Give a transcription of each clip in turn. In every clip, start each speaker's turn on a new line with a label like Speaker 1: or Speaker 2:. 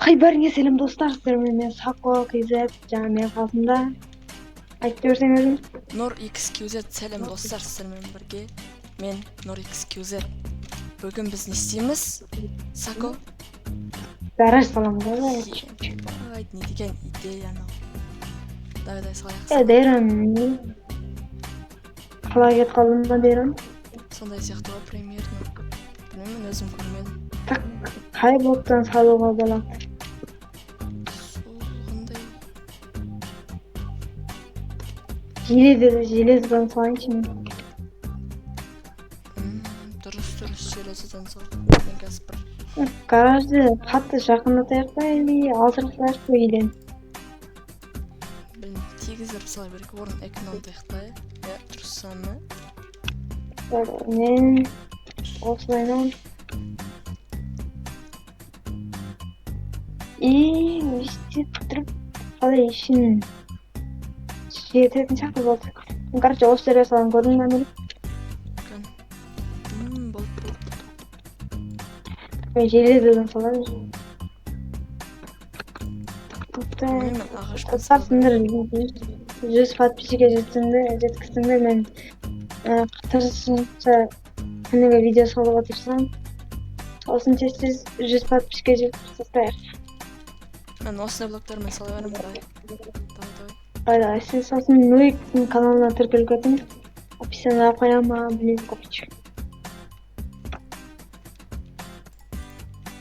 Speaker 1: Бәріңе сәлем достар, сіздермен мен Сақо KZ жаңа менің қасымда. Айтып берсең өзің.
Speaker 2: Нұр XQZ сәлем достар, сіздермен бірге мен Нұр XQZ. Бүгін біз не істейміз? Сако?
Speaker 1: Гараж саламыз ғой.
Speaker 2: Ай, не деген идея анау. Давай салайық.
Speaker 1: Дейрон. Қалай кетіп қалдым ба Дейрон?
Speaker 2: Сондай сияқты ғой примерно. Білмеймін, өзім көрмедім.
Speaker 1: Так, қай блоктан салуға болады?
Speaker 2: Қандай?
Speaker 1: Железодан салайыншы мен.
Speaker 2: Дұрыс, железодан сал. Мен қазір бір.
Speaker 1: Гаражды қатты жақындатайық па, или алсырақтайық па үйден?
Speaker 2: Білмеймін, тегіздіріп сала берейік, орын экономдайық та, дұрыс саны.
Speaker 1: Мен осылайынан. Өйстіп тұрып, қалай ішін жететін шақты болды. Короче, осы жерге салған көрдің бе Амелик?
Speaker 2: Болды.
Speaker 1: Мен железодан саламын. Құттарсыңдар, 100 подписчикке жеткізсіңдер, мен тырысынша күніге видео салуға тырысам. Сосын тез 100 подписчикке жеткізсіңдер.
Speaker 2: Мен осындай блоктармен сала беремін, давай.
Speaker 1: Давай, сен сосын Нуиктің каналына тіркеліп кетің. Описаниеға қоямын, білмеймін, короче.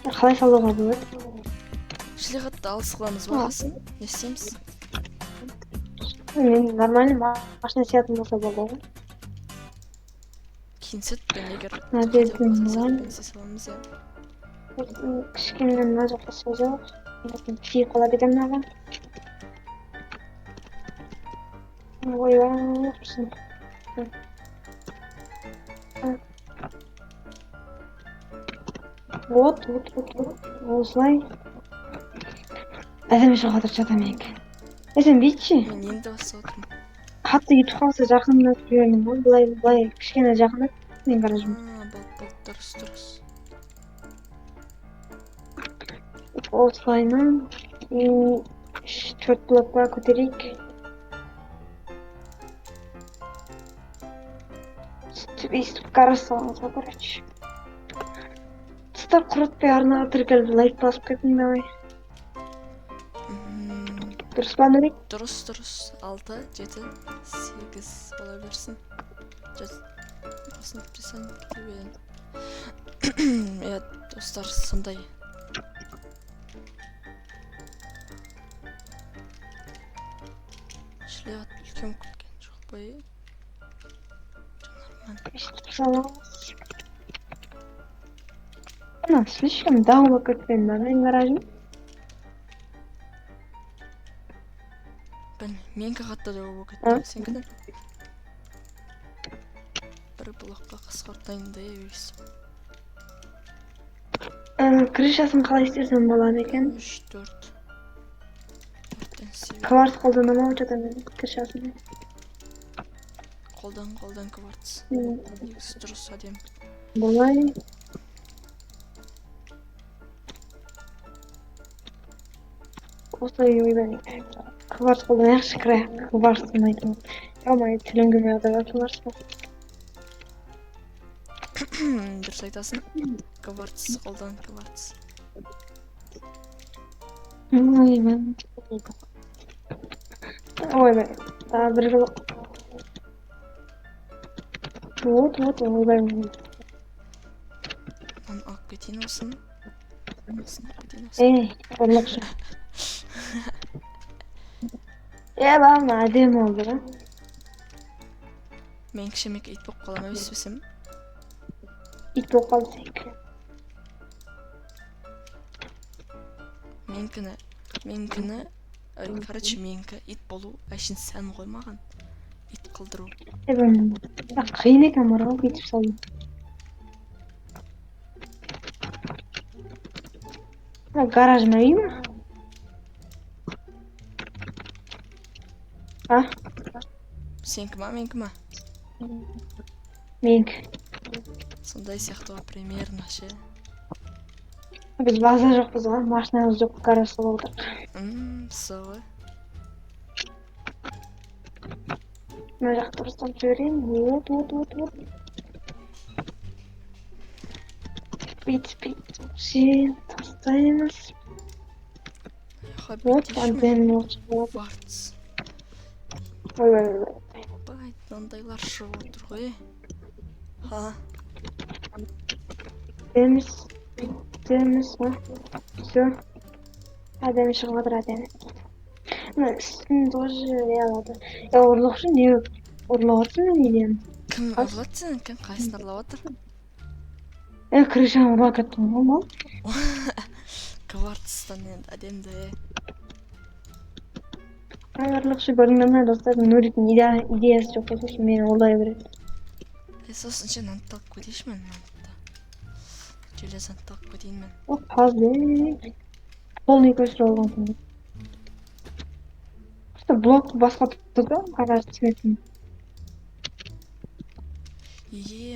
Speaker 1: Қалай салуға болады?
Speaker 2: Шлихатты алыс қыламыз ба қасын? Не істейміз?
Speaker 1: Мен нормальный машина сиятын болса болды ғой.
Speaker 2: Кейін сәтпен егер
Speaker 1: сәтпен
Speaker 2: саламыз, я.
Speaker 1: Кішкене мына жақта сөз жоқ. Тиіп қала кетемін аға. Ойбай, құрсын. Вот. Осылай. Әзім үшін қатыр жатам ек. Сен бүйтші.
Speaker 2: Мен енді басып отырмын.
Speaker 1: Қатты кетіп қалса жақындап жібердің ғой. Былай кішкене жақындап. Мен гаражым.
Speaker 2: Болды, дұрыс.
Speaker 1: Осылайынан 4 блокқа көтерейік. Өйстіп гараж саламыз ғой, короче. Тұстар құрытпай арнаға тіркеліп лайк басып кеттің, давай. Дұрыс па, Нурик?
Speaker 2: Дұрыс. 6, 7, 8 бола берсін. Осыны пресен кете берен. Достар, сондай. Шлиғат үлкен күлген жоқ бай.
Speaker 1: Слишком давно кеткен ба мен гаражым?
Speaker 2: Менікі қатты да болып кетті, сенкіні? Бір блокқа қысқартайын да ебейсім.
Speaker 1: Крышасын қалай істерсем болады екен?
Speaker 2: 3, 4.
Speaker 1: Кварц қолданамау жатам мен крышасын.
Speaker 2: Қолдан кварц. Негізі дұрыс әдем.
Speaker 1: Болай. Осылай ойбай. Кварц қолдан яқшы кварцын айтам. Алмай тілім келмей жатыр кварц.
Speaker 2: Дұрыс айтасың. Кварц, қолдан кварц.
Speaker 1: Ойбай. Бір жыл. Вот, ойбай.
Speaker 2: Мен алып кетейін осын.
Speaker 1: Қорлықшы. Бағым әдем олды ға.
Speaker 2: Мен кішемек ит боп қалама өсіпсім.
Speaker 1: Ит боп қалдысек.
Speaker 2: Менкі ит болу әшін сән қоймаған. Ит қылдыру.
Speaker 1: Қиын екен бар ғой, бүйтіп салу. Гаражыма үй ма?
Speaker 2: Сенкі ма, менкі ма?
Speaker 1: Менкі.
Speaker 2: Сондай сияқты ға примерно ше.
Speaker 1: Біз база жоқпыз ғой, машинамыз жоқ, гаражда болдық.
Speaker 2: Сол.
Speaker 1: Мына жақты дұрыстап жіберейін. Вот. Бүйтіп сен тастаймыз.
Speaker 2: Яха
Speaker 1: Вот,
Speaker 2: битишме.
Speaker 1: антенна болады.
Speaker 2: Кварц.
Speaker 1: Ой.
Speaker 2: Байт мындайлар шығып отыр ғой. Ха.
Speaker 1: Деміз, ма? Все. Әдемі шығып жатыр, әдемі. Мына үстін тоже не алады. Ұрлықшы не ұрлап жатыр мен неден?
Speaker 2: Кім ұрлады сен? Кім қайсыны ұрлап отыр?
Speaker 1: Крышаны ұрлап кеттім ғой, мал.
Speaker 2: Кварцтан енді әдемді.
Speaker 1: Ұрлықшы көрінгеннен достардың Нуридің идеясы жоқ болса, мені ұрлай береді.
Speaker 2: Сосын сен нанды алып кетейінші мен нанды. Железанды алып кетейін мен.
Speaker 1: О, қазір. Полный көшір алған күн. Блок басқа тұрды, гараж түсетін.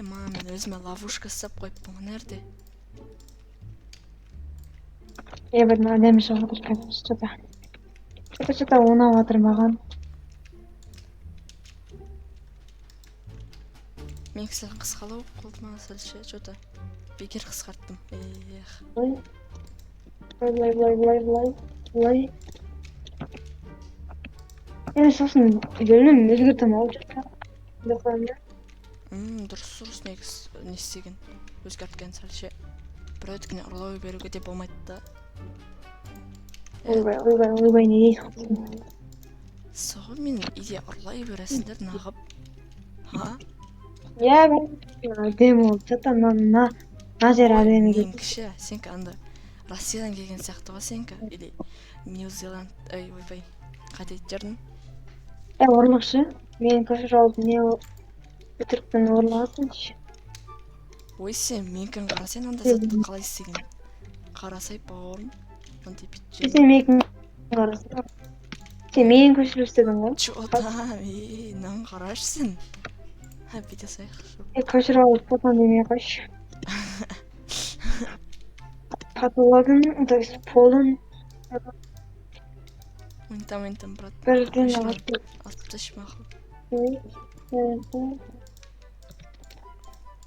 Speaker 2: Мама, мен өзіме ловушка істеп қойыппын ғой, нерде?
Speaker 1: Бір әдемі шығып жатыр, что-то ұнап жатыр маған.
Speaker 2: Мен кісі қысқалау қолдыма сәлше, что-то бекер қысқарттым.
Speaker 1: Былай. Сосын бөлім өзгертім алып жатыр.
Speaker 2: Дұрыс негіз не істеген, өзгерткен сәлше. Біреудікіне ұрлау беруге де болмайды да.
Speaker 1: Ойбай, не дейсің?
Speaker 2: Соғы мен иде ұрлай бересіңдер нағып. Ха?
Speaker 1: Әдемі болып жатыр, мына жер әдемі
Speaker 2: Мен кіші, сенкі анда Россиядан келген сияқты ғой сенкі, или Нью-Зеланд, ойбай, қате жердің?
Speaker 1: Ұрлықшы, мен көшір алып не өтіріктен ұрлағансың?
Speaker 2: Ой, сен менкін қарасен анда затты қалай істеген? Қарасай бауырым, андай бітчен.
Speaker 1: Сен менкін қарасың. Сен мен көшір істедің ғой?
Speaker 2: Нан қарашсың. Бейте сайық.
Speaker 1: Көшір алып потан демей қойшы. Қатыладың, то есть полын.
Speaker 2: Ментам, брат.
Speaker 1: Бірден алып.
Speaker 2: Атыпташ мақыл.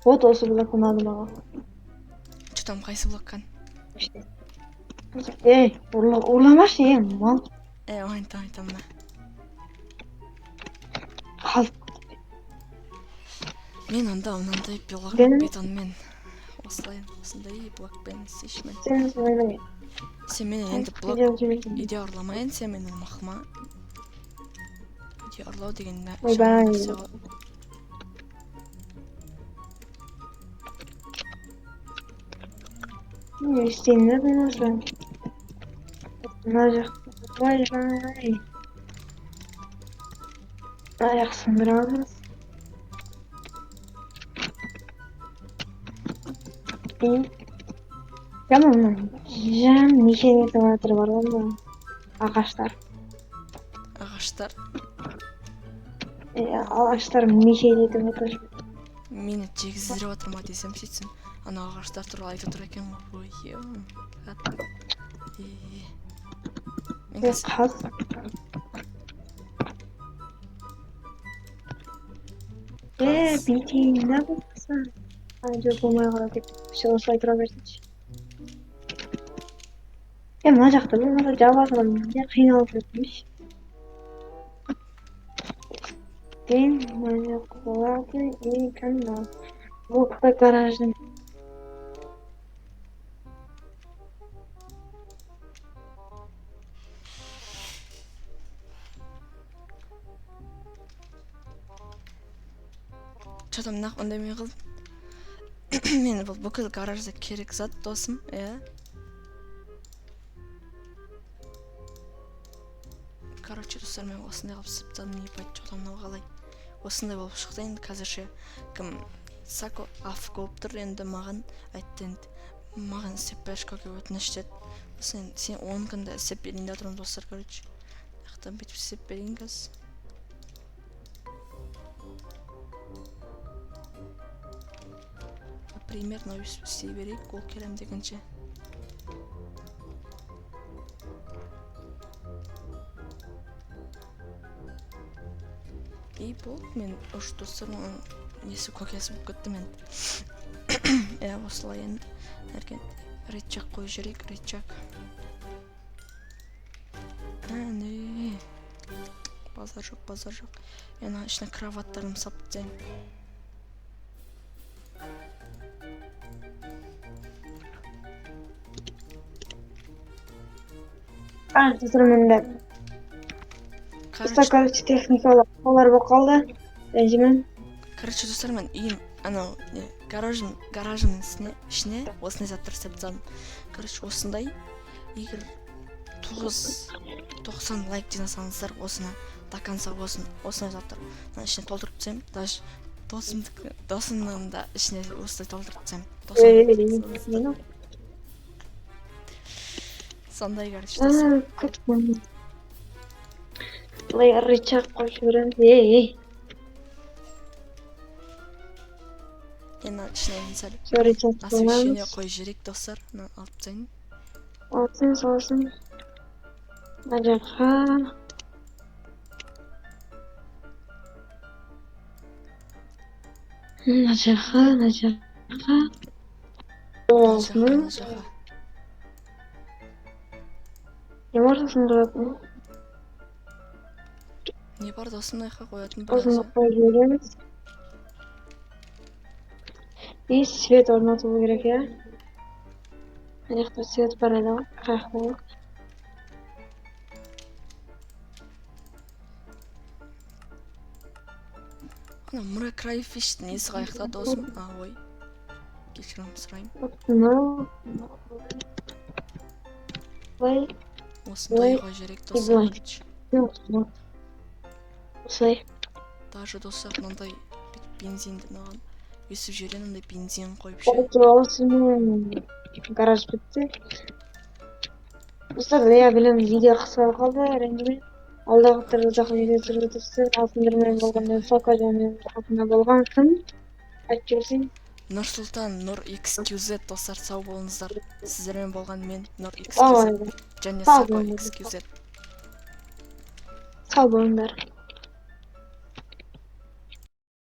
Speaker 1: Вот осы блок ұнады маған.
Speaker 2: Что там, қайсы блоккан?
Speaker 1: Ұрламашы, мал.
Speaker 2: Ойнтам на.
Speaker 1: Қалып.
Speaker 2: Мен анда мынандай белақ бетонмен осындай блокпен істейшімен. Сен мен енді блок иде ұрламайын, сен мен ұрмақыма. Иде ұрлау деген жаман нәрсе ғой.
Speaker 1: Не істейін де осы. Мына жақ. Ойбай. Аяқ сындырамыз. Жам неше метр бар ғой мына ағаштар.
Speaker 2: Ағаштар?
Speaker 1: Ағаштар неше метр.
Speaker 2: Мені жегіздіріп отыр ма десем сөйтсем, ана ағаштар туралы айтып отыр екен ғой.
Speaker 1: Қаз. Бейтейін, не болмаса? Жоқ, болмай қара деп, осылай тұра берсінші. Мына жақта болмаса жабасынан қиналып жүрмеш. Мына жақ болады, канал. Блокта гараждың.
Speaker 2: Что там нақ ондай мен қылдым? Мен бұл бүкіл гаражда керек зат досым, Короче, достар, мен осындай қылып сыптан не пайт жоқтан мынау қалай. Осындай болып шықты енді қазірше кім Сако аф болып тұр енді маған айтты енді. Маған істеп бәшкөке өтініш деді. Сен 10 күнде істеп берейін де отырмын достар, короче. Яқтан бүйтіп істеп берейін қазір. Примерно істей берейік, ол келем дегенше. болды, мен уже достарымның несі көкесі болып кетті мен. Осылай енді әрген ретчак қойып жіберейік, ретчак. Не базар жоқ. Енді ішіне кроваттарымды салып тастайын.
Speaker 1: Достарым да. Короче, техникалар болып қалды. Ренжімін.
Speaker 2: Короче, достар, мен үйім анау гаражымның ішіне осындай заттар істеп тастадым. Короче, осындай егер 90 лайк жинасаңыздар, осыны до конца осындай заттар ішіне толтырып тастаймын. Даже досымның да ішіне осындай толтырып тастаймын. Сондай, короче, достар.
Speaker 1: Бұлай ретчак қойып жібереміз.
Speaker 2: Енді ішіне сәл
Speaker 1: освещение
Speaker 2: қойып жіберейік, достар. Алып тастайын.
Speaker 1: Сосын. Мына жаққа. Мына жаққа. Осыны. Не барсың қоятын?
Speaker 2: Не бар досымның аяққа қоятын
Speaker 1: осыны қойып жібереміз. И свет орнату керек, я. Мына жақта свет бар еді ғой, қаяқта.
Speaker 2: Ана мұра крайфиштің несі қаяқта досым? Ой. Кешірім сұрайым. Осындай қой жерек достар.
Speaker 1: Осылай.
Speaker 2: Даже достар мынандай бензинді маған өсіп жүрген андай бензин қойып
Speaker 1: Осымен гараж бітті. Достар, я білемін, видео қысқа қалды, ренжіме. Алдағы жақын видео түсіріп, алтындырмен болғаннан соқа және алтында болған кім? Айтып жүрсің.
Speaker 2: Нұрсұлтан, Нұр XQZ достар, сау болыңыздар. Сіздермен болған мен Нұр XQZ және Сако XQZ.
Speaker 1: Сау болыңдар.